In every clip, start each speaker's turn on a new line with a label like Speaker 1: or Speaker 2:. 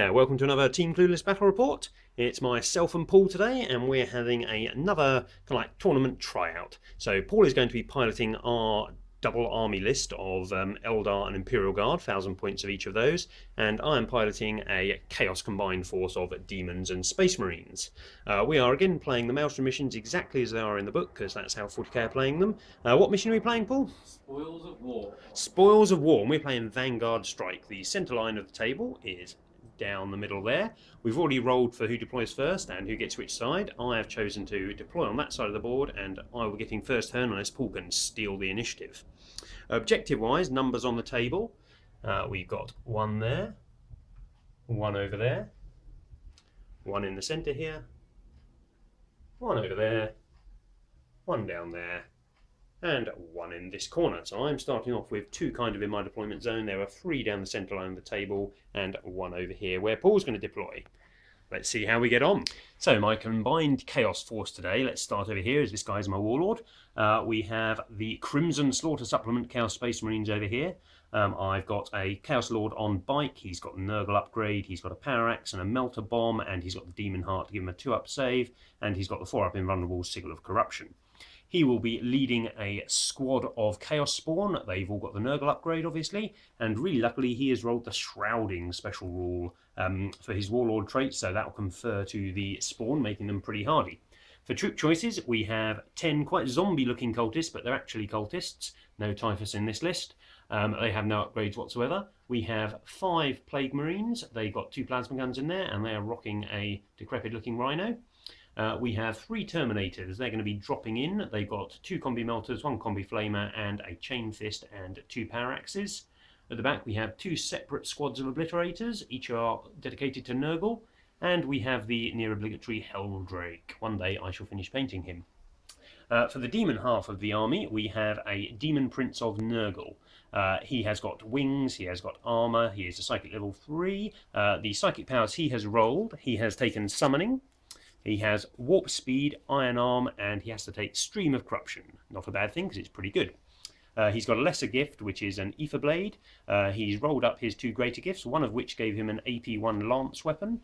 Speaker 1: Hi there, welcome to another Team Clueless Battle Report. It's myself and Paul today, and we're having another kind of like tournament tryout. So Paul is going to be piloting our double army list of Eldar and Imperial Guard, 1,000 points of each of those, and I am piloting a Chaos combined force of Demons and Space Marines. We are again playing the Maelstrom missions exactly as they are in the book, because that's how 40k are playing them. What mission are we playing, Paul?
Speaker 2: Spoils of War.
Speaker 1: Spoils of War, and we're playing Vanguard Strike. The centre line of the table is down the middle there. We've already rolled for who deploys first and who gets which side. I have chosen to deploy on that side of the board, and I will be getting first turn unless Paul can steal the initiative. Objective wise, numbers on the table. We've got one there, one over there, one in the centre here, one over there, one down there, and one in this corner. So I'm starting off with two kind of in my deployment zone. There are three down the centre line of the table and one over here where Paul's going to deploy. Let's see how we get on. So my combined Chaos force today, let's start over here as this guy's my Warlord. We have the Crimson Slaughter Supplement Chaos Space Marines over here. I've got a Chaos Lord on bike. He's got a Nurgle upgrade, he's got a Power Axe and a Melter Bomb, and he's got the Demon Heart to give him a 2-up save, and he's got the 4-up Invulnerable Sigil of Corruption. He will be leading a squad of Chaos Spawn. They've all got the Nurgle upgrade, obviously, and really luckily he has rolled the Shrouding special rule for his Warlord traits, so that will confer to the Spawn, making them pretty hardy. For troop choices, we have 10 quite zombie-looking cultists, but they're actually cultists. No Typhus in this list. They have no upgrades whatsoever. We have 5 Plague Marines. They've got 2 plasma guns in there, and they are rocking a decrepit-looking Rhino. We have 3 Terminators. They're going to be dropping in. They've got 2 Combi Melters, 1 Combi Flamer, and a Chain Fist and 2 Power Axes. At the back we have 2 separate squads of Obliterators. Each are dedicated to Nurgle. And we have the near obligatory Helldrake. One day I shall finish painting him. For the demon half of the army, we have a Demon Prince of Nurgle. He has got wings, he has got armour, he is a Psychic level 3. The Psychic powers he has rolled, he has taken Summoning. He has Warp Speed, Iron Arm, and he has to take Stream of Corruption. Not a bad thing, because it's pretty good. He's got a lesser gift, which is an Ether Blade. He's rolled up his 2 greater gifts, one of which gave him an AP1 Lance weapon,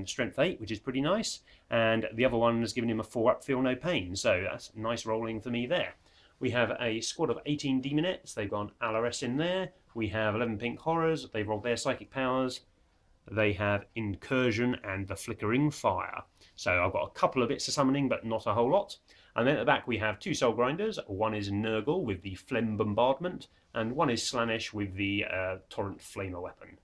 Speaker 1: Strength 8, which is pretty nice, and the other one has given him a 4-up Feel No Pain, so that's nice rolling for me there. We have a squad of 18 Demonettes. They've got an Alaris in there. We have 11 Pink Horrors. They've rolled their Psychic powers. They have Incursion and the Flickering Fire. So I've got a couple of bits of summoning, but not a whole lot. And then at the back we have 2 Soul Grinders. One is Nurgle with the Phlegm Bombardment, and one is Slaanesh with the Torrent Flamer weapon.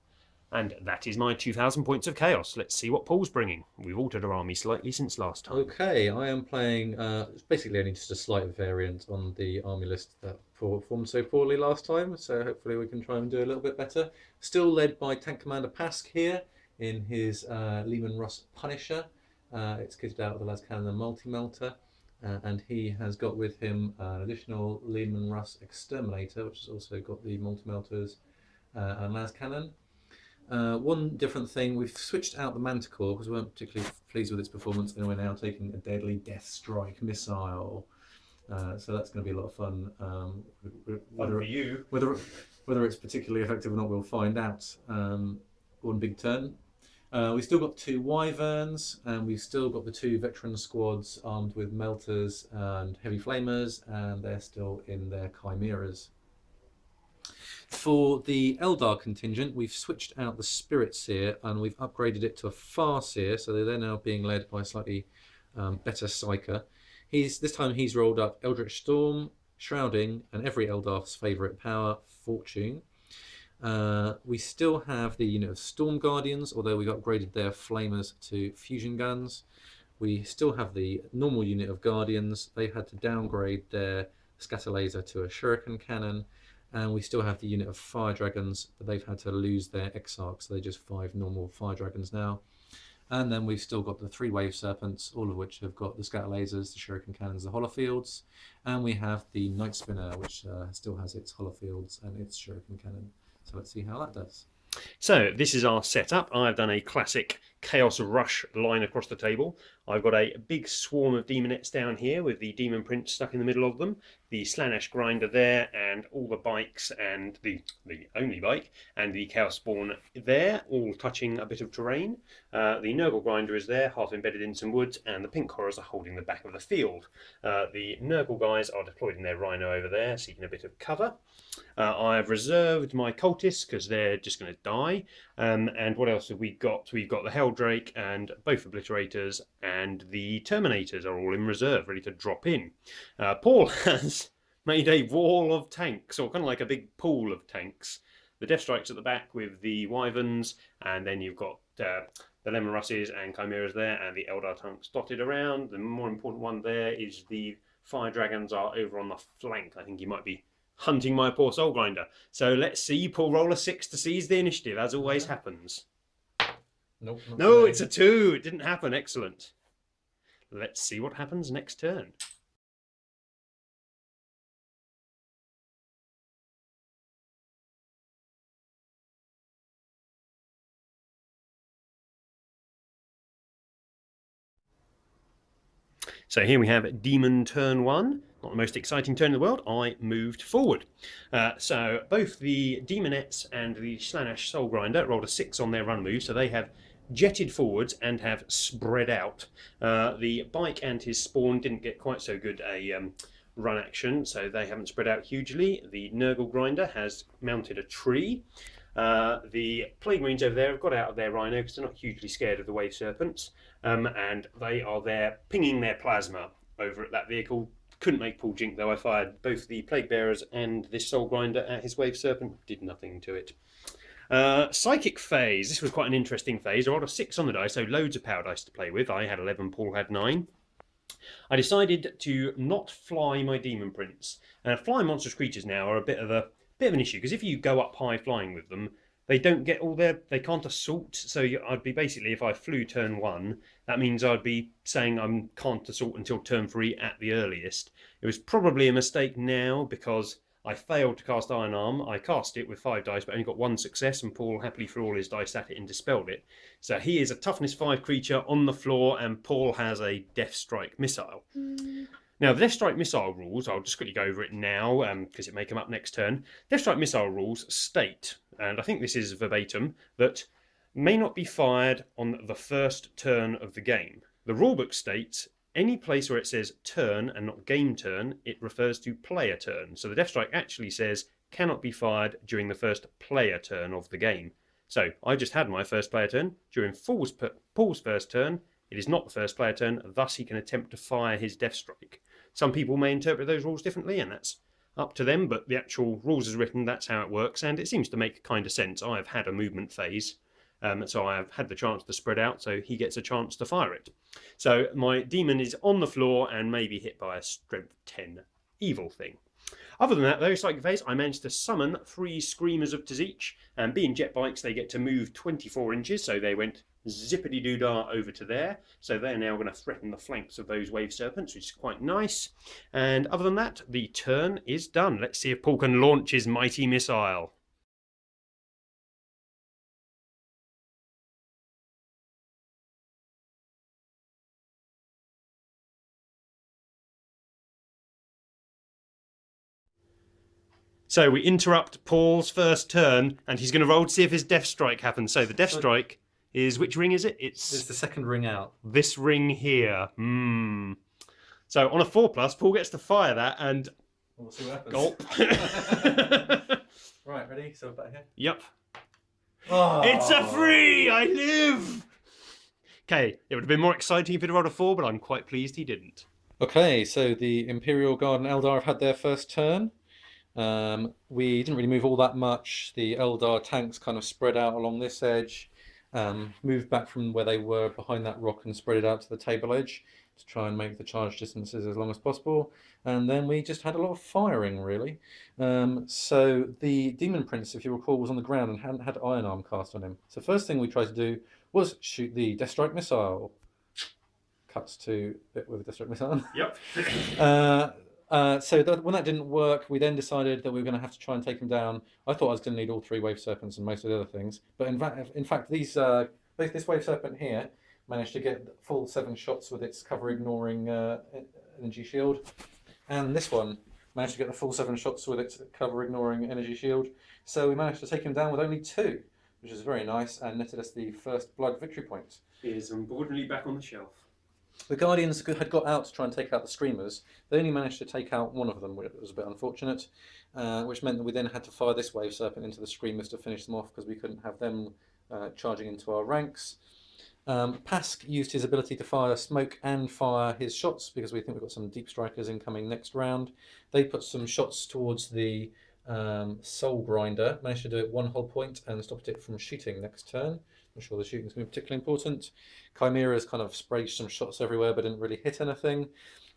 Speaker 1: And that is my 2,000 points of Chaos. Let's see what Paul's bringing. We've altered our army slightly since last time.
Speaker 2: Okay, I am playing, it's basically only just a slight variant on the army list that performed so poorly last time, so hopefully we can try and do a little bit better. Still led by Tank Commander Pask here in his Lehman Russ Punisher. It's kitted out with the Lascannon and Multi-Melter, and he has got with him an additional Lehman Russ Exterminator, which has also got the Multi-Melters and Lascannon. One different thing, we've switched out the Manticore because we weren't particularly pleased with its performance, and we're now taking a deadly Death Strike missile. So that's going to be a lot of fun. Whether it's particularly effective or not, we'll find out. One big turn. We've still got 2 Wyverns, and we've still got the 2 veteran squads armed with Melters and Heavy Flamers, and they're still in their Chimeras. For the Eldar contingent, we've switched out the Spirit Seer and we've upgraded it to a Far Seer, so they're now being led by a slightly better Psyker. This time he's rolled up Eldritch Storm, Shrouding, and every Eldar's favourite power, Fortune. We still have the unit of Storm Guardians, although we've upgraded their Flamers to Fusion Guns. We still have the normal unit of Guardians. They've had to downgrade their Scatter Laser to a Shuriken Cannon. And we still have the unit of Fire Dragons, but they've had to lose their Exarch, so they're just 5 normal Fire Dragons now. And then we've still got the 3 Wave Serpents, all of which have got the Scatter Lasers, the Shuriken Cannons, the Holofields. And we have the Night Spinner, which still has its Holofields and its Shuriken Cannon. So let's see how that does.
Speaker 1: So this is our setup. I've done a classic chaos rush line across the table. I've got a big swarm of demonettes down here with the demon prince stuck in the middle of them, the Slanesh grinder there, and all the bikes and the only bike and the chaos spawn there, all touching a bit of terrain. The Nurgle grinder is there, half embedded in some woods, and the pink horrors are holding the back of the field. The Nurgle guys are deployed in their rhino over there, seeking a bit of cover. I have reserved my cultists because they're just going to die. And what else have we got? We've got the Helldrake and both Obliterators, and the Terminators are all in reserve, ready to drop in. Paul has made a wall of tanks, or kind of like a big pool of tanks. The Death Strikes at the back with the Wyverns, and then you've got the Lemon Russes and Chimeras there, and the Eldar tanks dotted around. The more important one there is the Fire Dragons are over on the flank. I think he might be hunting my poor Soul Grinder. So let's see Paul roll a 6 to seize the initiative, as always happens.
Speaker 2: Nope.
Speaker 1: No, it's a 2. It didn't happen. Excellent. Let's see what happens next turn. So here we have Demon turn 1. Not the most exciting turn in the world. I moved forward. So both the Demonettes and the Slanesh Soul Grinder rolled a 6 on their run move, so they have jetted forwards and have spread out. The Bike and his spawn didn't get quite so good a run action, so they haven't spread out hugely. The Nurgle Grinder has mounted a tree. The Plague Marines over there have got out of their rhino because they're not hugely scared of the Wave Serpents, and they are there pinging their plasma over at that vehicle. Couldn't make Paul jink though. I fired both the Plague Bearers and this Soul Grinder at his Wave Serpent, did nothing to it. Psychic phase. This was quite an interesting phase. I rolled a 6 on the dice, so loads of power dice to play with. I had 11, Paul had 9. I decided to not fly my Demon Prince. Flying monstrous creatures now are a bit of an issue, because if you go up high flying with them, they don't get all they can't assault. So I'd be basically, if I flew turn 1, that means I'd be saying I can't assault until turn 3 at the earliest. It was probably a mistake now because I failed to cast Iron Arm. I cast it with 5 dice, but only got 1 success, and Paul happily threw all his dice at it and dispelled it. So he is a toughness 5 creature on the floor, and Paul has a Death Strike missile. Now, the Death Strike missile rules, I'll just quickly go over it now because it may come up next turn. Death Strike missile rules state, and I think this is verbatim, that may not be fired on the first turn of the game. The rulebook states any place where it says turn and not game turn, it refers to player turn. So the Death Strike actually says cannot be fired during the first player turn of the game. So I just had my first player turn. During Paul's first turn, it is not the first player turn, thus he can attempt to fire his Death Strike. Some people may interpret those rules differently, and that's up to them, but the actual rules as written, that's how it works, and it seems to make kind of sense. I have had a movement phase, so I have had the chance to spread out, so he gets a chance to fire it. So my demon is on the floor and may be hit by a strength 10 evil thing. Other than that, though, psychic phase, I managed to summon 3 Screamers of Tzich, and being jet bikes, they get to move 24 inches, so they went zippity-doo-dah over to there. So they're now going to threaten the flanks of those Wave Serpents, which is quite nice. And other than that, the turn is done. Let's see if Paul can launch his mighty missile. So we interrupt Paul's first turn, and he's going to roll to see if his Death Strike happens. So the Death Strike is, which ring is it?
Speaker 2: It's the second ring out.
Speaker 1: This ring here. So on a 4+, Paul gets to fire that, and
Speaker 2: we'll see what happens.
Speaker 1: Gulp.
Speaker 2: Right, ready? So back here.
Speaker 1: Yep.
Speaker 2: Oh.
Speaker 1: It's a 3! I live! Okay, it would have been more exciting if he'd rolled a 4, but I'm quite pleased he didn't.
Speaker 2: Okay, so the Imperial Guard and Eldar have had their first turn. We didn't really move all that much. The Eldar tanks kind of spread out along this edge, moved back from where they were behind that rock and spread it out to the table edge to try and make the charge distances as long as possible. And then we just had a lot of firing, really. So the Demon Prince, if you recall, was on the ground and hadn't had Iron Arm cast on him. So first thing we tried to do was shoot the Death Strike missile. Cuts to bit with a Death Strike missile.
Speaker 1: Yep.
Speaker 2: When that didn't work, we then decided that we were going to have to try and take him down. I thought I was going to need all 3 Wave Serpents and most of the other things, but in fact, these This Wave Serpent here managed to get full 7 shots with its cover ignoring energy shield, and this one managed to get the full 7 shots with its cover ignoring energy shield. So we managed to take him down with only 2, which is very nice, and netted us the first blood victory point.
Speaker 1: He is unfortunately back on the shelf.
Speaker 2: The Guardians had got out to try and take out the Screamers. They only managed to take out one of them, which was a bit unfortunate, which meant that we then had to fire this Wave Serpent into the Screamers to finish them off because we couldn't have them charging into our ranks. Pask used his ability to fire smoke and fire his shots because we think we've got some deep strikers incoming next round. They put some shots towards the Soul Grinder, managed to do it 1 whole point and stopped it from shooting next turn. I'm sure the shooting's going to be particularly important. Chimeras kind of sprayed some shots everywhere but didn't really hit anything.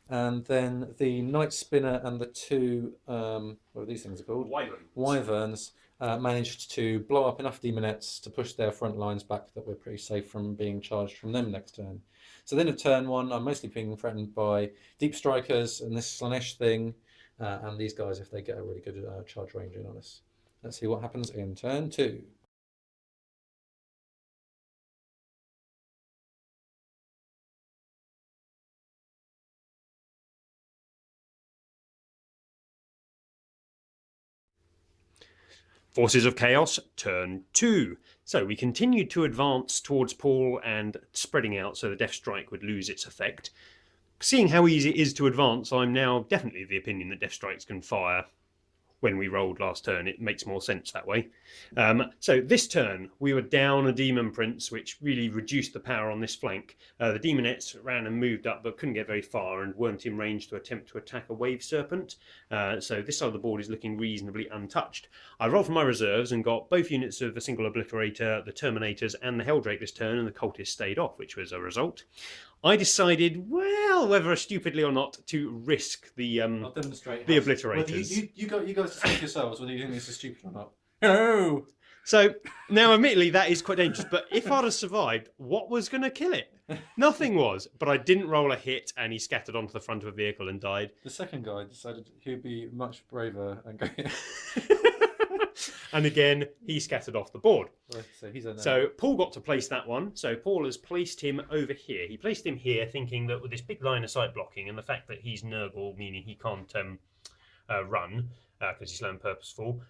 Speaker 2: And then the Night Spinner and the 2, what are these things called? Wyverns managed to blow up enough demonettes to push their front lines back that we're pretty safe from being charged from them next turn. So then at turn 1, I'm mostly being threatened by Deep Strikers and this Slanesh thing, and these guys if they get a really good charge range in on us. Let's see what happens in turn 2.
Speaker 1: Forces of Chaos, turn 2. So we continued to advance towards Paul and spreading out so the Death Strike would lose its effect. Seeing how easy it is to advance, I'm now definitely of the opinion that Death Strikes can fire. When we rolled last turn, it makes more sense that way. So this turn, we were down a Demon Prince, which really reduced the power on this flank. The Demonettes ran and moved up, but couldn't get very far and weren't in range to attempt to attack a Wave Serpent. So this side of the board is looking reasonably untouched. I rolled for my reserves and got both units of the Single Obliterator, the Terminators, and the Helldrake this turn, and the Cultists stayed off, which was a result. I decided, well, whether stupidly or not, to risk the Obliterators.
Speaker 2: You guys decide yourselves whether you think this is stupid or not. No!
Speaker 1: So, now admittedly that is quite dangerous, but if I'd have survived, what was going to kill it? Nothing was, but I didn't roll a hit and he scattered onto the front of a vehicle and died.
Speaker 2: The second guy decided he'd be much braver and go...
Speaker 1: And again, he scattered off the board.
Speaker 2: Right,
Speaker 1: so Paul got to place that one. So Paul has placed him over here. He placed him here thinking that with this big line of sight blocking and the fact that he's Nurgle, meaning he can't run because he's slow and purposeful,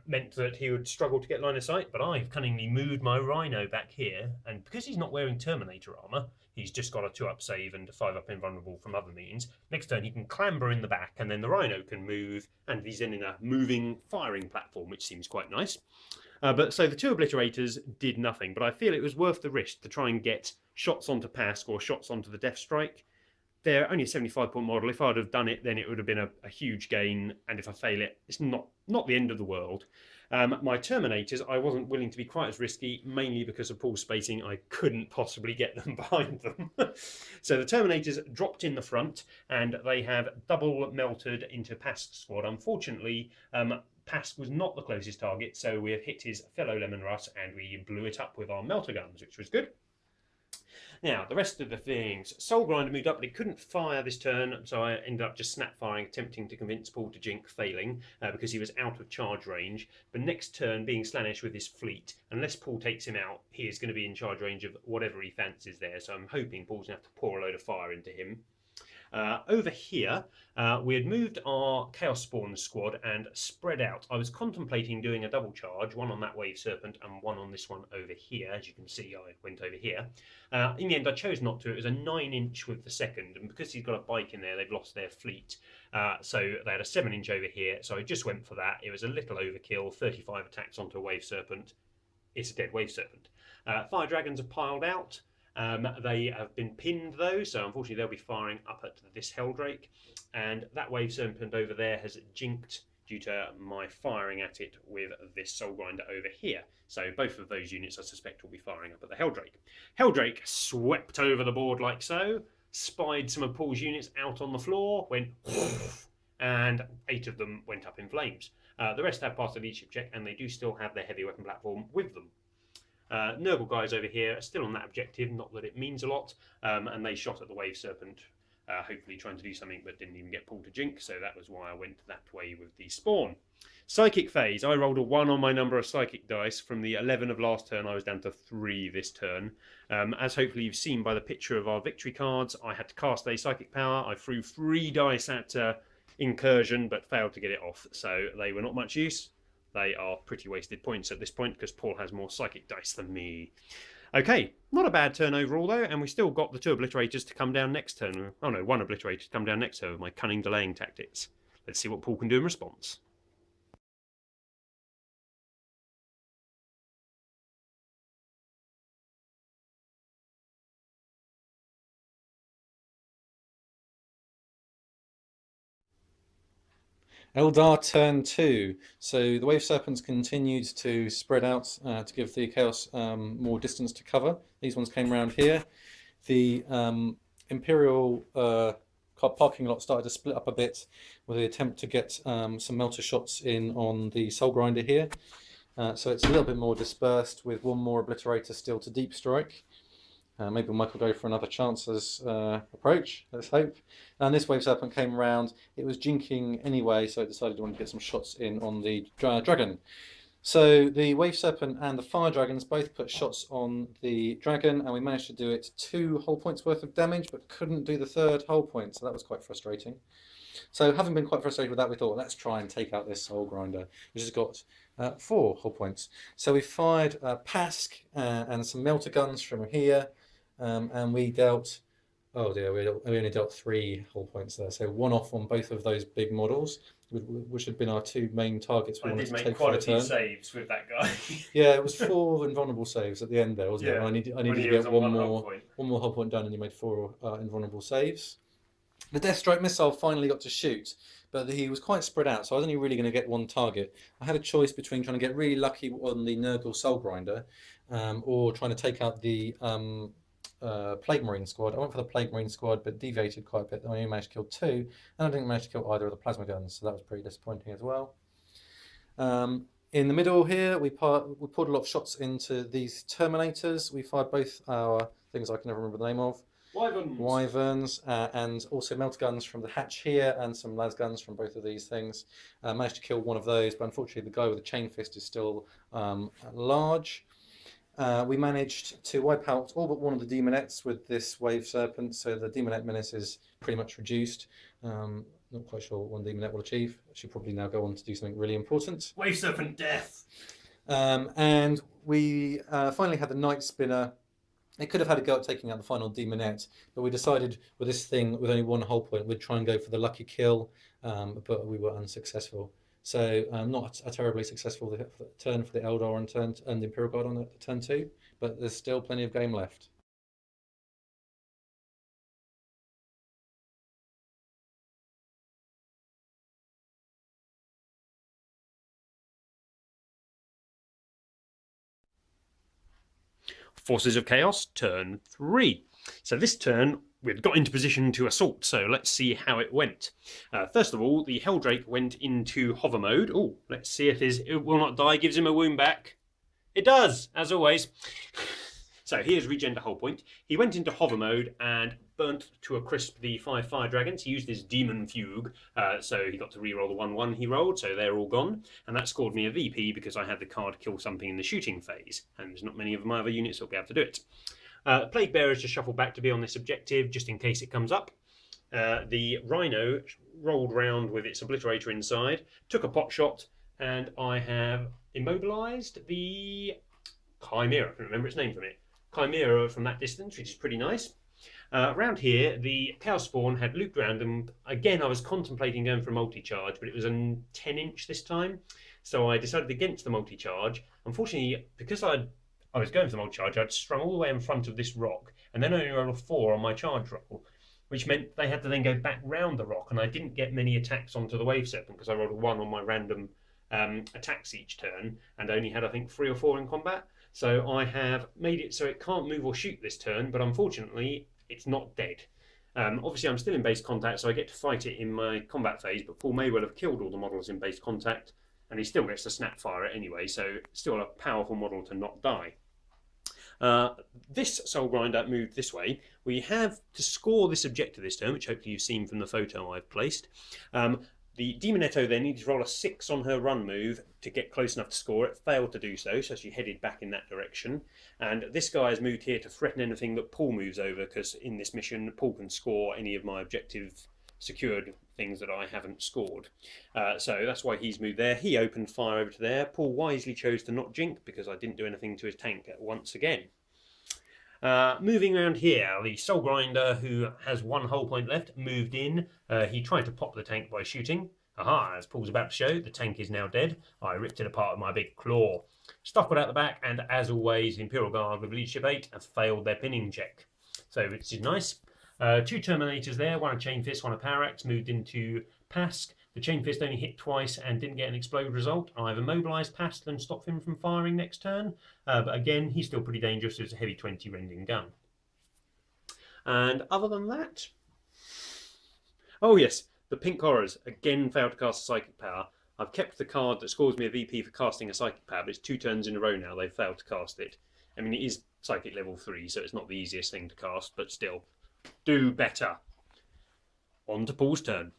Speaker 1: meant that he would struggle to get line of sight. But I've cunningly moved my Rhino back here. And because he's not wearing Terminator armour, he's just got a 2-up save and a 5-up invulnerable from other means. Next turn he can clamber in the back and then the Rhino can move and he's then in a moving firing platform, which seems quite nice. So the 2 Obliterators did nothing, but I feel it was worth the risk to try and get shots onto Pask or shots onto the Death Strike. They're only a 75-point model. If I'd have done it, then it would have been a huge gain, and if I fail it, it's not the end of the world. My Terminators, I wasn't willing to be quite as risky, mainly because of Paul's spacing. I couldn't possibly get them behind them. So the Terminators dropped in the front, and they have double melted into Pask's squad. Unfortunately, Pask was not the closest target, so we have hit his fellow Lemon Russ, and we blew it up with our melter guns, which was good. Now, the rest of the things. Soul Grinder moved up, but he couldn't fire this turn, so I ended up just snap firing, attempting to convince Paul to jink, failing, because he was out of charge range. But next turn, being Slanesh with his fleet, unless Paul takes him out, he is going to be in charge range of whatever he fancies there, so I'm hoping Paul's going to have to pour a load of fire into him. Over here, we had moved our Chaos Spawn squad and spread out. I was contemplating doing a double charge, one on that Wave Serpent and one on this one over here. As you can see, I went over here. In the end, I chose not to. It was a 9-inch with the second, and because he's got a bike in there, they've lost their fleet. So they had a 7-inch over here, so I just went for that. It was a little overkill, 35 attacks onto a Wave Serpent. It's a dead Wave Serpent. Fire Dragons are piled out. They have been pinned though, so unfortunately they'll be firing up at this Helldrake, and that Wave Serpent over there has jinked due to my firing at it with this Soul Grinder over here. So both of those units I suspect will be firing up at the Helldrake. Helldrake swept over the board like so, spied some of Paul's units out on the floor, went and 8 of them went up in flames. The rest have passed the leadership check and they do still have their heavy weapon platform with them. Nurgle guys over here are still on that objective, not that it means a lot, and they shot at the Wave Serpent hopefully trying to do something but didn't even get pulled to jink, so that was why I went that way with the spawn. Psychic phase. I rolled a 1 on my number of psychic dice. From the 11 of last turn, I was down to 3 this turn. As hopefully you've seen by the picture of our victory cards, I had to cast a psychic power. I threw 3 dice at incursion, but failed to get it off, so they were not much use. They are pretty wasted points at this point, because Paul has more psychic dice than me. Okay, not a bad turn overall though, and we still got the 2 obliterators to come down next turn. Oh no, 1 obliterator to come down next turn with my cunning delaying tactics. Let's see what Paul can do in response.
Speaker 2: Eldar turn 2. So the Wave Serpents continued to spread out to give the Chaos more distance to cover. These ones came around here. The Imperial parking lot started to split up a bit with the attempt to get some melter shots in on the Soul Grinder here. So it's a little bit more dispersed with 1 more obliterator still to deep strike. Maybe Michael will go for another chances approach, let's hope. And this Wave Serpent came around. It was jinking anyway, so it decided to want to get some shots in on the dragon. So the Wave Serpent and the Fire Dragons both put shots on the dragon, and we managed to do it 2 whole points worth of damage, but couldn't do the 3rd whole point, so that was quite frustrating. So having been quite frustrated with that, we thought, let's try and take out this Soul Grinder, which has got 4 whole points. So we fired Pask and some melter guns from here. And we dealt, oh dear, we only dealt 3 whole points there. So 1 off on both of those big models, which had been our 2 main targets we wanted to take for the turn.
Speaker 1: I did make quite a few saves with that guy.
Speaker 2: Yeah, it was 4 invulnerable saves at the end there, wasn't it? And I needed to get one more whole point done, and you made 4 invulnerable saves. The Death Strike missile finally got to shoot, but he was quite spread out, so I was only really going to get 1 target. I had a choice between trying to get really lucky on the Nurgle Soul Grinder, or trying to take out the Plague Marine squad. I went for the Plague Marine squad, but deviated quite a bit. I only managed to kill 2, and I didn't manage to kill either of the plasma guns, so that was pretty disappointing as well. In the middle here, we poured a lot of shots into these Terminators. We fired both our things I can never remember the name of. Wyverns, and also melter guns from the hatch here, and some las guns from both of these things. Managed to kill 1 of those, but unfortunately the guy with the chain fist is still large. We managed to wipe out all but 1 of the demonettes with this Wave Serpent, so the demonette menace is pretty much reduced. Not quite sure what 1 demonette will achieve. She'll probably now go on to do something really important.
Speaker 1: Wave Serpent death!
Speaker 2: And we finally had the Night Spinner. It could have had a go at taking out the final demonette, but we decided with this thing, with only 1 whole point, we'd try and go for the lucky kill, but we were unsuccessful. So not a terribly successful turn for the Eldar and the Imperial Guard on turn 2, but there's still plenty of game left.
Speaker 1: Forces of Chaos, turn 3. So this turn, we'd got into position to assault, so let's see how it went. First of all, the Helldrake went into hover mode. Oh, let's see if his It Will Not Die gives him a wound back. It does, as always. So here's regen to hull point. He went into hover mode and burnt to a crisp the 5 fire dragons. He used his demon fugue, so he got to reroll the 1/1 he rolled, so they're all gone. And that scored me a VP because I had the card kill something in the shooting phase, and there's not many of my other units that will be able to do it. Plague Bearers just shuffled back to be on this objective, just in case it comes up. The Rhino rolled round with its obliterator inside, took a pot shot, and I have immobilised the Chimera. I can remember its name from it. Chimera from that distance, which is pretty nice. Around here, the Chaos Spawn had looped round, and again I was contemplating going for a multi-charge, but it was a 10-inch this time, so I decided against the multi-charge. Unfortunately, because I was going for the multi-charge, I'd strung all the way in front of this rock, and then only rolled a 4 on my charge roll, which meant they had to then go back round the rock, and I didn't get many attacks onto the Wave Serpent because I rolled a 1 on my random attacks each turn, and only had, I think, 3 or 4 in combat. So I have made it so it can't move or shoot this turn, but unfortunately it's not dead. Obviously I'm still in base contact, so I get to fight it in my combat phase, but Paul may well have killed all the models in base contact, and he still gets to snap fire it anyway, so still a powerful model to not die. This Soul Grinder moved this way. We have to score this objective this turn, which hopefully you've seen from the photo I've placed. The Demonetto then needed to roll a 6 on her run move to get close enough to score it. Failed to do so, so she headed back in that direction. And this guy has moved here to threaten anything that Paul moves over, because in this mission, Paul can score any of my objective secured things that I haven't scored. So that's why he's moved there. He opened fire over to there. Paul wisely chose to not jink, because I didn't do anything to his tank once again. Moving around here, the Soul Grinder, who has 1 hull point left, moved in. He tried to pop the tank by shooting. Aha, as Paul's about to show, the tank is now dead. I ripped it apart with my big claw. Stuff got out the back, and as always, the Imperial Guard with Leadership 8 have failed their pinning check. So this is nice. 2 Terminators there, 1 a Chain Fist, 1 a Power Axe, moved into Pask. The Chain Fist only hit twice and didn't get an explode result. I've immobilised Pask and stopped him from firing next turn. But again, he's still pretty dangerous. It's a heavy 20 rending gun. And other than that... Oh yes, the Pink Horrors again failed to cast a Psychic Power. I've kept the card that scores me a VP for casting a Psychic Power, but it's 2 turns in a row now they've failed to cast it. I mean, it is Psychic level 3, so it's not the easiest thing to cast, but still, do better. On to Paul's turn.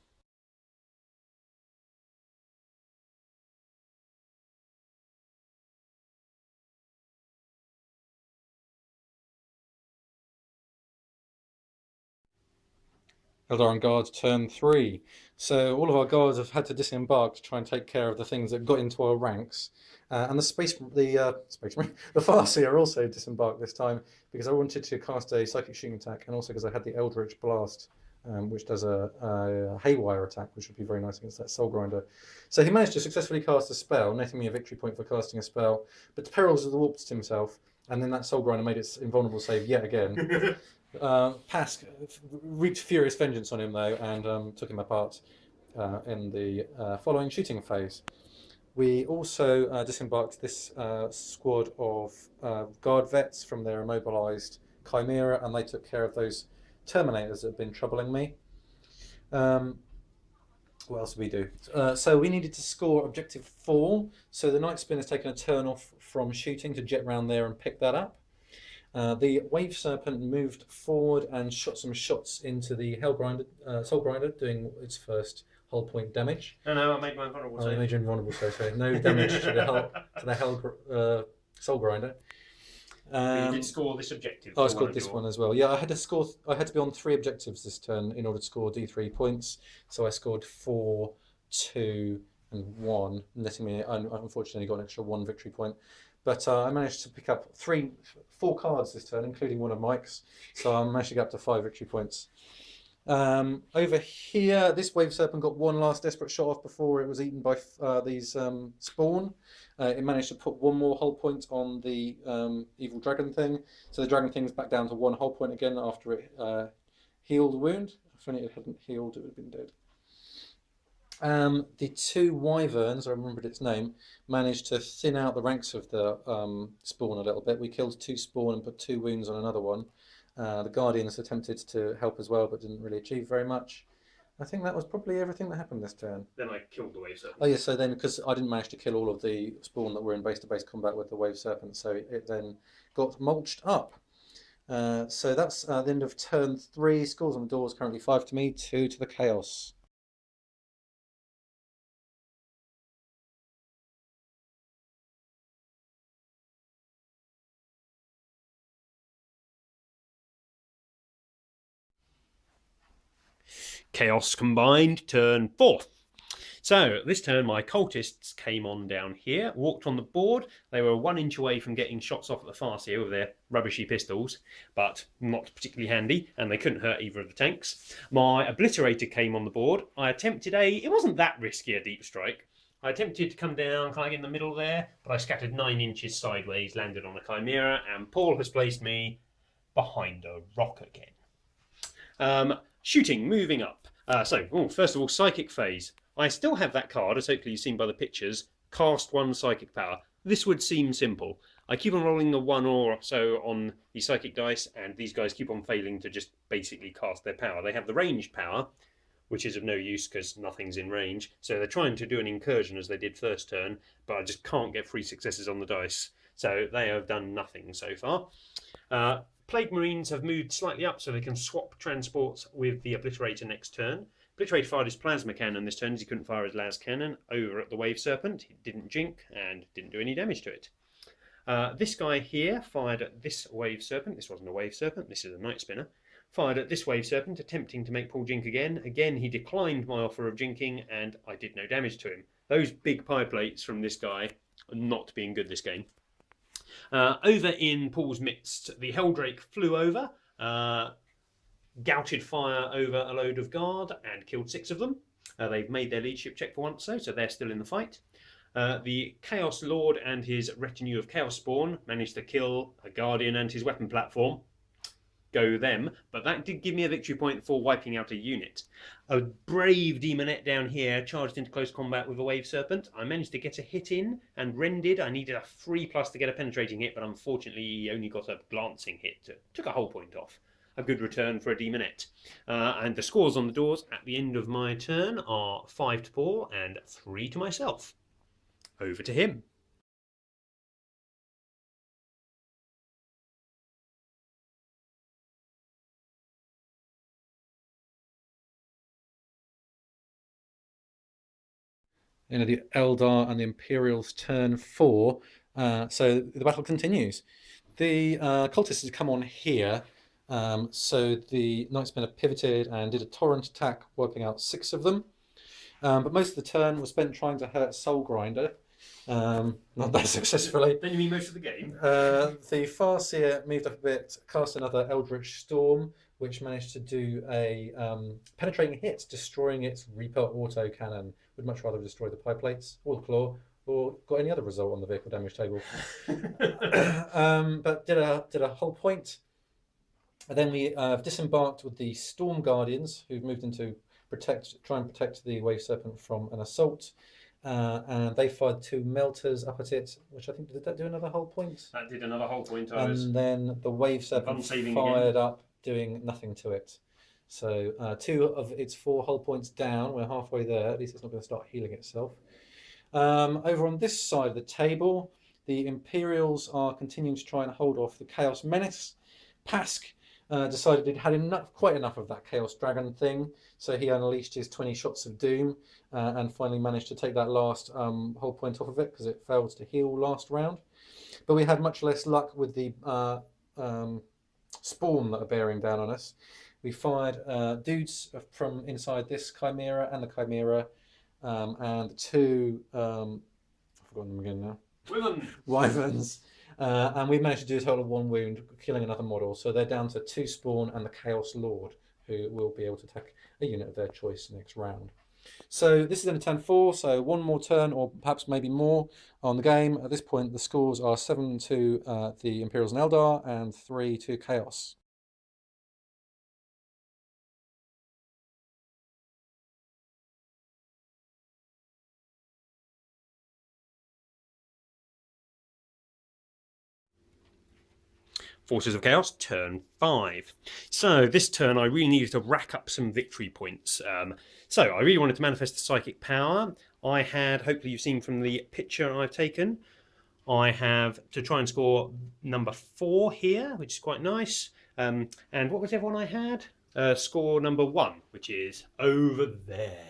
Speaker 2: Eldar and Guards turn 3. So all of our guards have had to disembark to try and take care of the things that got into our ranks. And the Farseer also disembarked this time because I wanted to cast a psychic shooting attack, and also because I had the Eldritch Blast, which does a haywire attack, which would be very nice against that Soul Grinder. So he managed to successfully cast a spell, netting me a victory point for casting a spell, but perils of the warped himself, and then that Soul Grinder made its invulnerable save yet again. Pask wreaked furious vengeance on him though, and took him apart in the following shooting phase. We also disembarked this squad of guard vets from their immobilised Chimera, and they took care of those Terminators that have been troubling me. What else did we do? So we needed to score objective 4. So the Night Spin has taken a turn off from shooting to jet round there and pick that up. The Wave Serpent moved forward and shot some shots into the Soul Grinder, doing its first hull point damage.
Speaker 1: No, I made my invulnerable save.
Speaker 2: You made your invulnerable save, so no damage to the Soul Grinder.
Speaker 1: You did score this objective.
Speaker 2: I scored this one as well. Yeah, I had to be on 3 objectives this turn in order to score D3 points. So I scored 4, 2, and 1, netting me. I unfortunately got an extra 1 victory point. But I managed to pick up 4 cards this turn, including one of Mike's. So I managed to get up to 5 victory points. Over here, this Wave Serpent got 1 last desperate shot off before it was eaten by these spawn. It managed to put 1 more hull point on the evil dragon thing. So the dragon thing's back down to 1 hull point again after it healed the wound. If only it hadn't healed, it would have been dead. The 2 wyverns, I remembered its name, managed to thin out the ranks of the spawn a little bit. We killed 2 spawn and put 2 wounds on another one. The Guardians attempted to help as well, but didn't really achieve very much. I think that was probably everything that happened this turn.
Speaker 1: Then I killed the Wave Serpent.
Speaker 2: Oh yeah, so then, because I didn't manage to kill all of the spawn that were in base-to-base combat with the Wave Serpent, so it then got mulched up. So that's the end of turn 3. Scores on the doors currently 5 to me, 2 to the Chaos.
Speaker 1: Chaos combined, turn 4. So this turn my cultists came on down here, walked on the board. They were 1 inch away from getting shots off at the Farseer with their rubbishy pistols, but not particularly handy, and they couldn't hurt either of the tanks. My Obliterator came on the board. I attempted it wasn't that risky a deep strike. I attempted to come down kind of in the middle there, but I scattered 9 inches sideways, landed on a Chimera, and Paul has placed me behind a rock again. Shooting, moving up. First of all, Psychic Phase. I still have that card, as hopefully you've seen by the pictures. Cast 1 Psychic Power. This would seem simple. I keep on rolling the 1 or so on the Psychic dice, and these guys keep on failing to just basically cast their power. They have the ranged power, which is of no use because nothing's in range. So they're trying to do an incursion as they did first turn, but I just can't get 3 successes on the dice. So they have done nothing so far. Plague Marines have moved slightly up so they can swap transports with the Obliterator next turn. Obliterator fired his plasma cannon this turn as he couldn't fire his las cannon over at the Wave Serpent. It didn't jink and didn't do any damage to it. This guy here fired at this Wave Serpent. This wasn't a Wave Serpent, this is a Night Spinner. Fired at this Wave Serpent, attempting to make Paul jink again. Again, he declined my offer of jinking, and I did no damage to him. Those big pie plates from this guy are not being good this game. Over in Paul's midst, the Helldrake flew over, gouted fire over a load of guard, and killed 6 of them. They've made their leadership check for once, so they're still in the fight. The Chaos Lord and his retinue of Chaos Spawn managed to kill a Guardian and his weapon platform. Go them, but that did give me a victory point for wiping out a unit. A brave Demonette down here charged into close combat with a Wave Serpent. I managed to get a hit in and rended. I needed a 3+ to get a penetrating hit, but unfortunately he only got a glancing hit. Took a whole point off. A good return for a Demonette. And the scores on the doors at the end of my turn are 5 to Paul and 3 to myself. Over to him.
Speaker 2: The Eldar and the Imperial's turn 4. So the battle continues. The cultists have come on here. So the Night Spinner pivoted and did a torrent attack, wiping out 6 of them. But most of the turn was spent trying to hurt Soul Grinder. Not that successfully.
Speaker 1: Then you mean most of the game?
Speaker 2: The Farseer moved up a bit, cast another Eldritch Storm, which managed to do a penetrating hit, destroying its Reaper auto cannon. Would much rather destroy the pie plates or the claw, or got any other result on the vehicle damage table. But did a whole point. And then we disembarked with the Storm Guardians, who've moved into try and protect the Wave Serpent from an assault. And they fired 2 melters up at it, which I think, did that do another whole point?
Speaker 1: That did another whole point.
Speaker 2: And then the Wave Serpent fired up, doing nothing to it. So 2 of its 4 hull points down. We're halfway there. At least it's not going to start healing itself. Over on this side of the table, the Imperials are continuing to try and hold off the Chaos Menace. Pask decided he'd had quite enough of that Chaos Dragon thing, so he unleashed his 20 shots of doom and finally managed to take that last whole point off of it because it failed to heal last round. But we had much less luck with the spawn that are bearing down on us. We fired dudes from inside this Chimera and the Chimera, and 2, I've forgotten them again now. Wyverns. And we managed to do a total of 1 wound, killing another model. So they're down to 2 spawn and the Chaos Lord, who will be able to attack a unit of their choice next round. So this is in a turn 4, so 1 more turn, or perhaps maybe more, on the game. At this point, the scores are 7 to the Imperials and Eldar, and 3 to Chaos.
Speaker 1: Forces of Chaos, turn 5. So this turn I really needed to rack up some victory points. So I really wanted to manifest the psychic power. I had, hopefully you've seen from the picture I've taken, I have to try and score number 4 here, which is quite nice. And what was the other one I had? Score number 1, which is over there.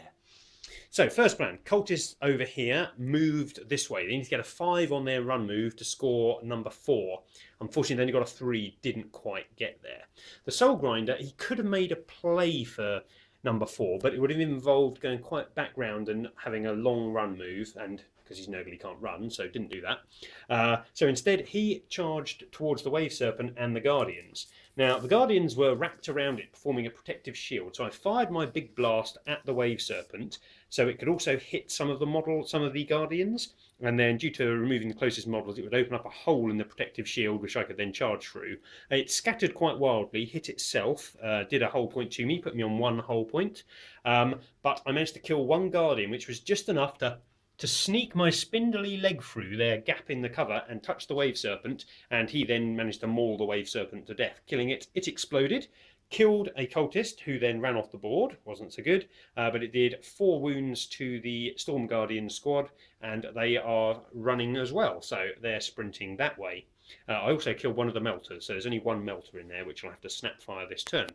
Speaker 1: So first plan, cultists over here moved this way. They need to get a 5 on their run move to score number 4. Unfortunately, they only got a 3, didn't quite get there. The Soul Grinder, he could have made a play for number 4, but it would have involved going quite background and having a long run move, and because he's noble, he can't run, so didn't do that. So instead, he charged towards the Wave Serpent and the Guardians. Now, the Guardians were wrapped around it, forming a protective shield. So I fired my big blast at the Wave Serpent, so it could also hit some of the Guardians. And then, due to removing the closest models, it would open up a hole in the protective shield, which I could then charge through. It scattered quite wildly, hit itself, did a whole point to me, put me on 1 whole point. But I managed to kill 1 Guardian, which was just enough to sneak my spindly leg through their gap in the cover and touch the Wave Serpent, and he then managed to maul the Wave Serpent to death, killing it. It exploded, killed a cultist who then ran off the board. Wasn't so good, but it did 4 wounds to the Storm Guardian squad, and they are running as well, so they're sprinting that way. I also killed one of the melters, so there's only one melter in there, which I'll have to snap fire this turn.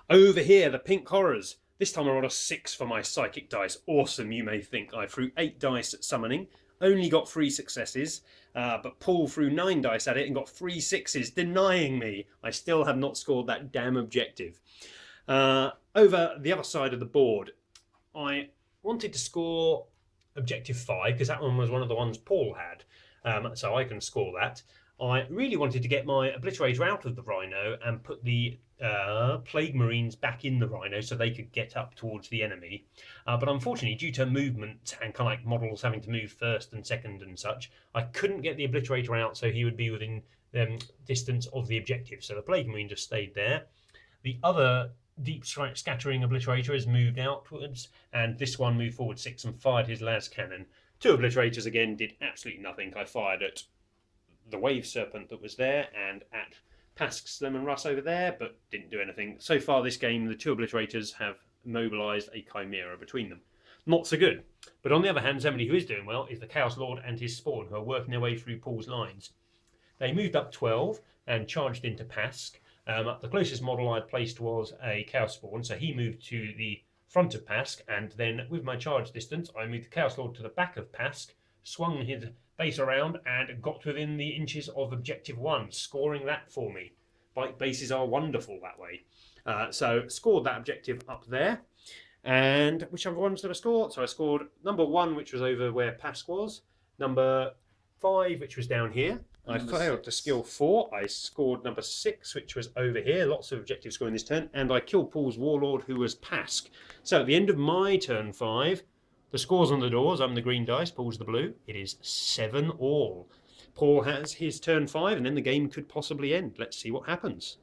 Speaker 1: Over here, the pink horrors. This time I rolled a 6 for my psychic dice. Awesome, you may think. I threw 8 dice at summoning, only got 3 successes, but Paul threw 9 dice at it and got 3 6s, denying me. I still have not scored that damn objective. Over the other side of the board, I wanted to score objective 5, because that one was one of the ones Paul had, so I can score that. I really wanted to get my Obliterator out of the Rhino and put the Plague Marines back in the Rhino so they could get up towards the enemy. But unfortunately, due to movement and kind of like models having to move first and second and such, I couldn't get the Obliterator out so he would be within distance of the objective. So the Plague Marine just stayed there. The other deep strike scattering Obliterator has moved outwards, and this one moved forward 6 and fired his las cannon. 2 Obliterators again did absolutely nothing. I fired at the Wave Serpent that was there and at Pask, Slim and Russ over there, but didn't do anything. So far this game, the 2 Obliterators have mobilised a Chimera between them. Not so good. But on the other hand, somebody who is doing well is the Chaos Lord and his Spawn, who are working their way through Paul's lines. They moved up 12 and charged into Pask. The closest model I'd placed was a Chaos Spawn, so he moved to the front of Pask, and then with my charge distance, I moved the Chaos Lord to the back of Pask, swung his base around and got within the inches of objective 1, scoring that for me. Bike bases are wonderful that way. So scored that objective up there. And which other ones did I score? So I scored number 1, which was over where Pask was. Number 5, which was down here. I failed to skill 4. I scored number 6, which was over here. Lots of objective scoring this turn. And I killed Paul's Warlord, who was Pask. So at the end of my turn 5, the scores on the doors, I'm the green dice, Paul's the blue. It is 7 all. Paul has his turn 5, and then the game could possibly end. Let's see what happens.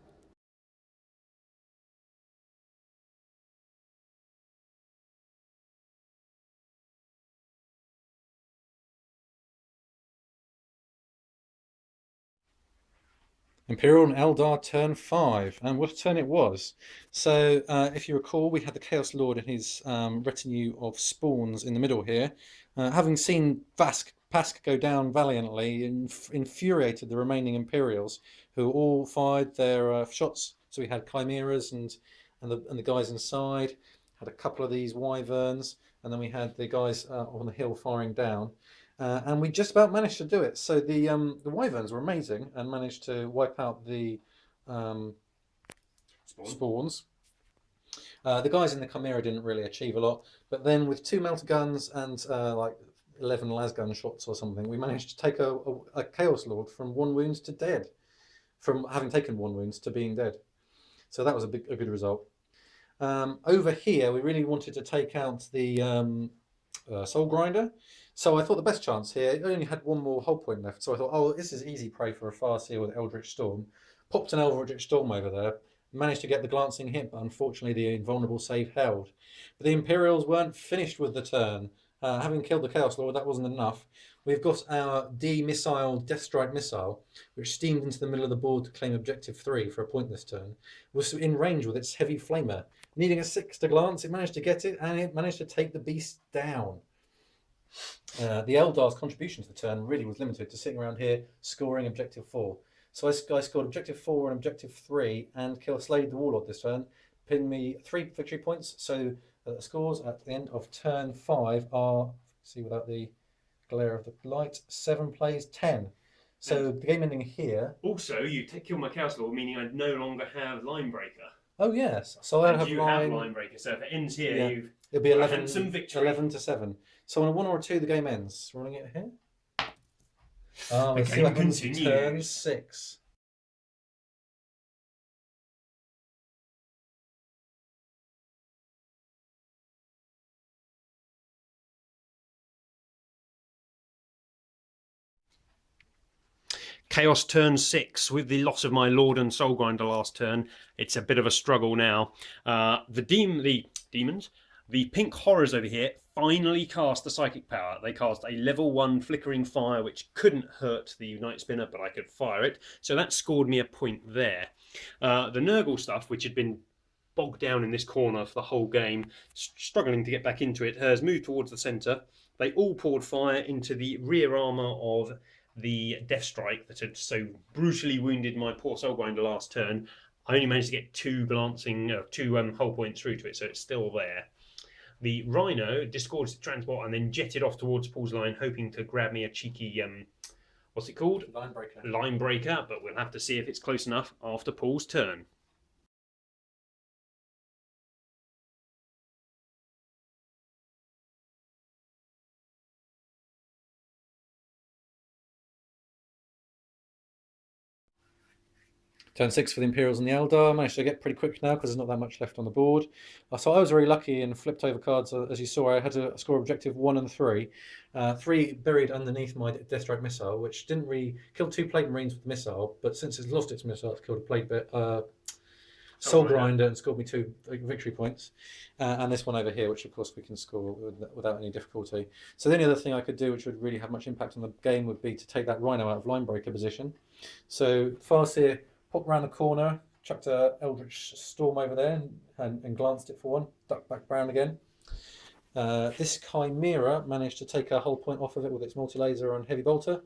Speaker 2: Imperial and Eldar turn 5, and what a turn it was. So if you recall, we had the Chaos Lord and his retinue of spawns in the middle here. Having seen Pask go down valiantly, infuriated the remaining Imperials, who all fired their shots. So we had Chimeras and the guys inside, had a couple of these Wyverns, and then we had the guys on the hill firing down. And we just about managed to do it. So the Wyverns were amazing and managed to wipe out the spawns. The guys in the Chimera didn't really achieve a lot, but then with 2 melter guns and like 11 lasgun shots or something, we managed to take a Chaos Lord from 1 wound to dead, from having taken 1 wound to being dead. So that was a good result. Over here, we really wanted to take out the Soul Grinder. So I thought the best chance here, I only had 1 more hull point left, so I thought, oh, this is easy prey for a Farseer with Eldritch Storm. Popped an Eldritch Storm over there, managed to get the glancing hit, but unfortunately the invulnerable save held. But the Imperials weren't finished with the turn. Having killed the Chaos Lord, that wasn't enough. We've got our D-missile, Death Strike missile, which steamed into the middle of the board to claim objective 3 for a point this turn. Was in range with its heavy flamer. Needing a 6 to glance, it managed to get it, and it managed to take the beast down. The Eldar's contribution to the turn really was limited to sitting around here scoring objective 4. So I scored objective 4 and objective 3 and slayed the Warlord this turn, pinning me 3 victory points. So the scores at the end of turn 5 are, see without the glare of the light, 7 plays 10. So the game ending here.
Speaker 1: Also, you kill my Chaos Lord, meaning I no longer have Line Breaker.
Speaker 2: Oh yes, so I have
Speaker 1: you have Line Breaker. So if it ends here,
Speaker 2: yeah, it'll be 11 to 7. So on a 1 or a 2, the game ends. Rolling it here. Let's see what happens. Turn 6.
Speaker 1: Chaos turn 6 with the loss of my Lord and Soul Grinder last turn. It's a bit of a struggle now. The demons The pink horrors over here finally cast the psychic power. They cast a level 1 flickering fire, which couldn't hurt the Night Spinner, but I could fire it. So that scored me a point there. The Nurgle stuff, which had been bogged down in this corner for the whole game, struggling to get back into it, has moved towards the centre. They all poured fire into the rear armour of the Death Strike that had so brutally wounded my poor Soulgrinder last turn. I only managed to get two hull points through to it, so it's still there. The Rhino disgorged the transport and then jetted off towards Paul's line, hoping to grab me a cheeky, what's it called?
Speaker 2: Line breaker.
Speaker 1: Line breaker, but we'll have to see if it's close enough after Paul's turn.
Speaker 2: Turn 6 for the Imperials and the Eldar. Managed to get pretty quick now because there's not that much left on the board. So I was very lucky and flipped over cards. As you saw, I had to score objective 1 and 3. 3 buried underneath my Death Strike missile, which didn't really kill 2 Plate Marines with the missile, but since it's lost its missile, it's killed a Plate Soul Grinder and scored me 2 victory points. And this one over here, which of course we can score without any difficulty. So the only other thing I could do, which would really have much impact on the game, would be to take that Rhino out of line breaker position. So Farseer popped around the corner, chucked a Eldritch Storm over there and glanced it for one, ducked back round again. This Chimera managed to take a hull point off of it with its multi-laser and heavy bolter.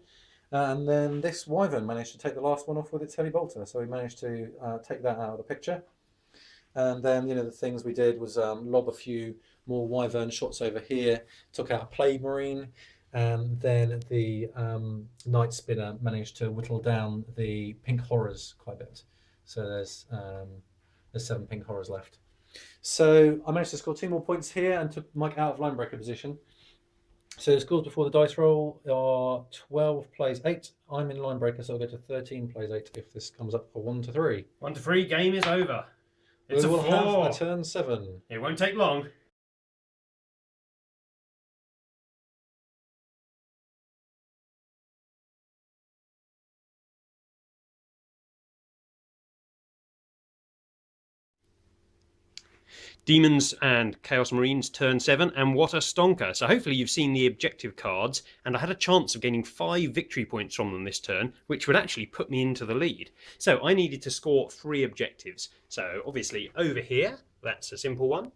Speaker 2: And then this Wyvern managed to take the last one off with its heavy bolter. So we managed to take that out of the picture. And then, the things we did was lob a few more Wyvern shots over here, took out a Plague Marine, and then the Night Spinner managed to whittle down the pink horrors quite a bit. So there's 7 pink horrors left. So I managed to score 2 more points here and took Mike out of line breaker position. So the scores before the dice roll are 12 plays 8. I'm in line breaker, so I'll go to 13 plays 8 if this comes up for 1 to 3.
Speaker 1: 1 to 3, game is over. It's
Speaker 2: we will
Speaker 1: a 4.
Speaker 2: have a turn 7.
Speaker 1: It won't take long. Demons and Chaos Marines turn 7, and what a stonker. So hopefully you've seen the objective cards, and I had a chance of gaining 5 victory points from them this turn, which would actually put me into the lead. So I needed to score 3 objectives. So obviously over here, that's a simple one.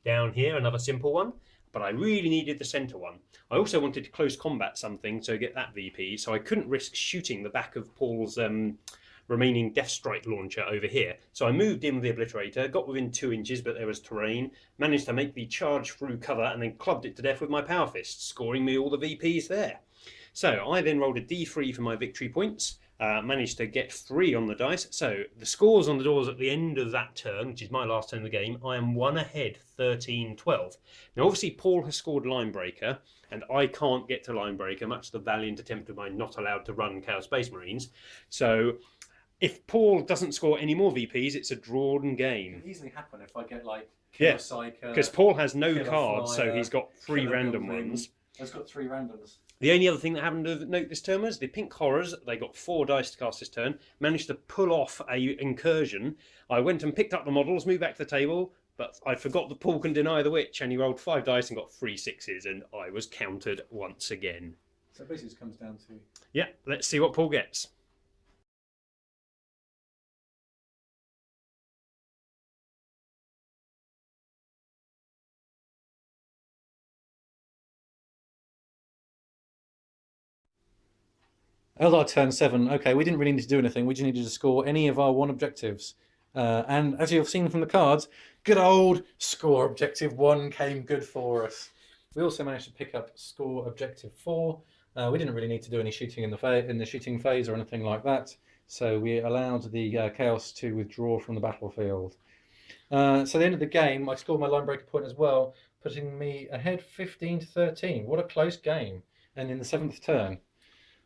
Speaker 1: Down here, another simple one. But I really needed the centre one. I also wanted to close combat something to get that VP, so I couldn't risk shooting the back of Paul's remaining Death Strike launcher over here. So I moved in with the Obliterator, got within 2 inches, but there was terrain, managed to make the charge through cover, and then clubbed it to death with my Power Fist, scoring me all the VPs there. So I then rolled a D3 for my victory points, managed to get 3 on the dice. So the scores on the doors at the end of that turn, which is my last turn of the game, I am 1 ahead, 13-12. Now obviously Paul has scored Linebreaker, and I can't get to Linebreaker, much to the valiant attempt of mine not allowed to run Chaos Space Marines. So if Paul doesn't score any more VPs, it's a drawn game.
Speaker 2: It can easily happen if I get Killer Psyker.
Speaker 1: Because Paul has no
Speaker 2: Killer
Speaker 1: cards,
Speaker 2: Flyer,
Speaker 1: so he's got 3
Speaker 2: Killer
Speaker 1: random
Speaker 2: Building.
Speaker 1: ones.
Speaker 2: I've got 3 randoms.
Speaker 1: The only other thing that happened of note this turn was the Pink Horrors. They got 4 dice to cast this turn, managed to pull off a incursion. I went and picked up the models, moved back to the table, but I forgot that Paul can deny the witch, and he rolled 5 dice and got 3 6s, and I was countered once again.
Speaker 2: So basically it comes down to...
Speaker 1: Yeah, let's see what Paul gets.
Speaker 2: Eldar turn 7. Okay, we didn't really need to do anything. We just needed to score any of our 1 objectives. And as you've seen from the cards, good old score objective 1 came good for us. We also managed to pick up score objective 4. We didn't really need to do any shooting in the shooting phase or anything like that. So we allowed the Chaos to withdraw from the battlefield. So at the end of the game, I scored my line breaker point as well, putting me ahead 15-13. What a close game. And in the 7th turn.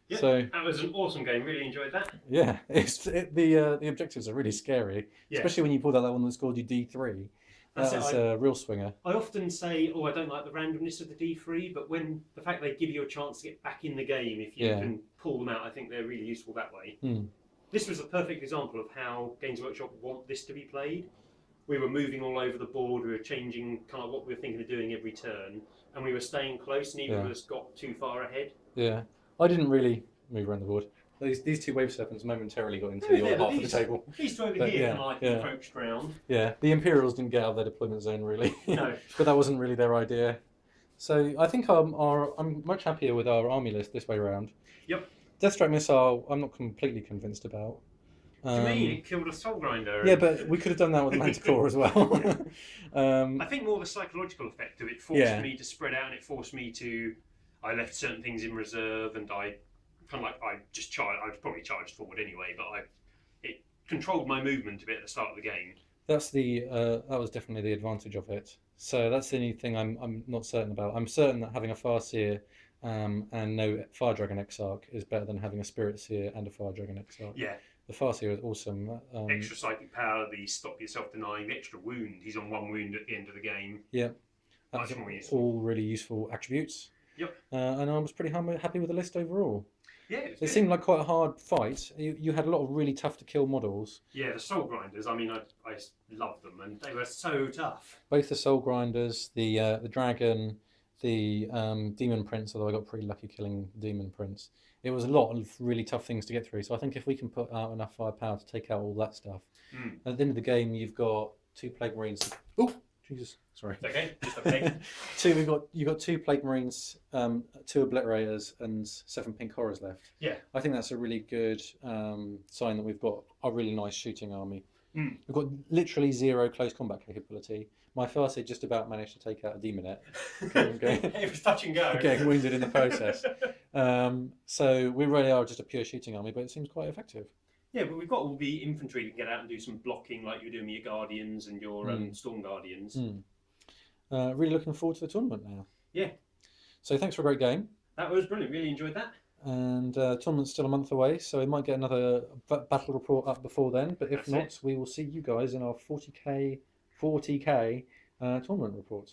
Speaker 1: Yeah,
Speaker 2: so
Speaker 1: that was an awesome game. Really enjoyed that.
Speaker 2: Yeah, the objectives are really scary, especially when you pulled out that one that scored you D3. That was a real swinger.
Speaker 1: I often say, I don't like the randomness of the D3, but when the fact they give you a chance to get back in the game, if you can pull them out, I think they're really useful that way. This was a perfect example of how Games Workshop want this to be played. we were moving all over the board. We were changing kind of what we were thinking of doing every turn, and we were staying close. Neither of us got too far ahead.
Speaker 2: Yeah, I didn't really move around the board. These two wave serpents momentarily got into your half of the table.
Speaker 1: These two over here kind of approached round.
Speaker 2: Yeah, the Imperials didn't get out of their deployment zone really.
Speaker 1: No,
Speaker 2: but that wasn't really their idea. So I think I'm much happier with our army list this way around.
Speaker 1: Yep.
Speaker 2: Death Strike Missile, I'm not completely convinced about.
Speaker 1: Do you mean it killed a Soul Grinder?
Speaker 2: Yeah, but we could have done that with the Manticore as well.
Speaker 1: I think more the psychological effect of it forced me to spread out, and it forced me to. I left certain things in reserve, and I just charged. I probably charged forward anyway, but it controlled my movement a bit at the start of the game.
Speaker 2: That's that was definitely the advantage of it. So that's the only thing I'm not certain about. I'm certain that having a Farseer and no Fire Dragon Exarch is better than having a Spirit Seer and a Fire Dragon Exarch.
Speaker 1: Yeah.
Speaker 2: The Farseer is awesome.
Speaker 1: Extra psychic power, the stop yourself denying, the extra wound. He's on 1 wound at the end of the game.
Speaker 2: Yeah. That's all really useful attributes.
Speaker 1: Yep.
Speaker 2: And I was pretty happy with the list overall.
Speaker 1: Yeah,
Speaker 2: it seemed like quite a hard fight. You had a lot of really tough to kill models.
Speaker 1: Yeah, the Soul Grinders. I mean, I loved them, and they were so tough.
Speaker 2: Both the Soul Grinders, the Dragon, the Demon Prince. Although I got pretty lucky killing Demon Prince. It was a lot of really tough things to get through. So I think if we can put out enough firepower to take out all that stuff, at the end of the game, you've got 2 Plague Marines. Oh, Jesus! Sorry.
Speaker 1: It's okay. Just a pig.
Speaker 2: You got 2 Plague Marines, 2 Obliterators, and 7 Pink Horrors left.
Speaker 1: Yeah.
Speaker 2: I think that's a really good sign that we've got a really nice shooting army. We've got literally 0 close combat capability. My Farseer just about managed to take out a Demonette.
Speaker 1: It was touch and go.
Speaker 2: Getting wounded in the process. So we really are just a pure shooting army, but it seems quite effective.
Speaker 1: Yeah, but we've got all the infantry to get out and do some blocking like you're doing with your Guardians and your Storm Guardians.
Speaker 2: Really looking forward to the tournament now.
Speaker 1: Yeah.
Speaker 2: So thanks for a great game.
Speaker 1: That was brilliant. Really enjoyed that.
Speaker 2: And tournament's still a month away, so we might get another battle report up before then. But if not, we will see you guys in our 40k tournament report.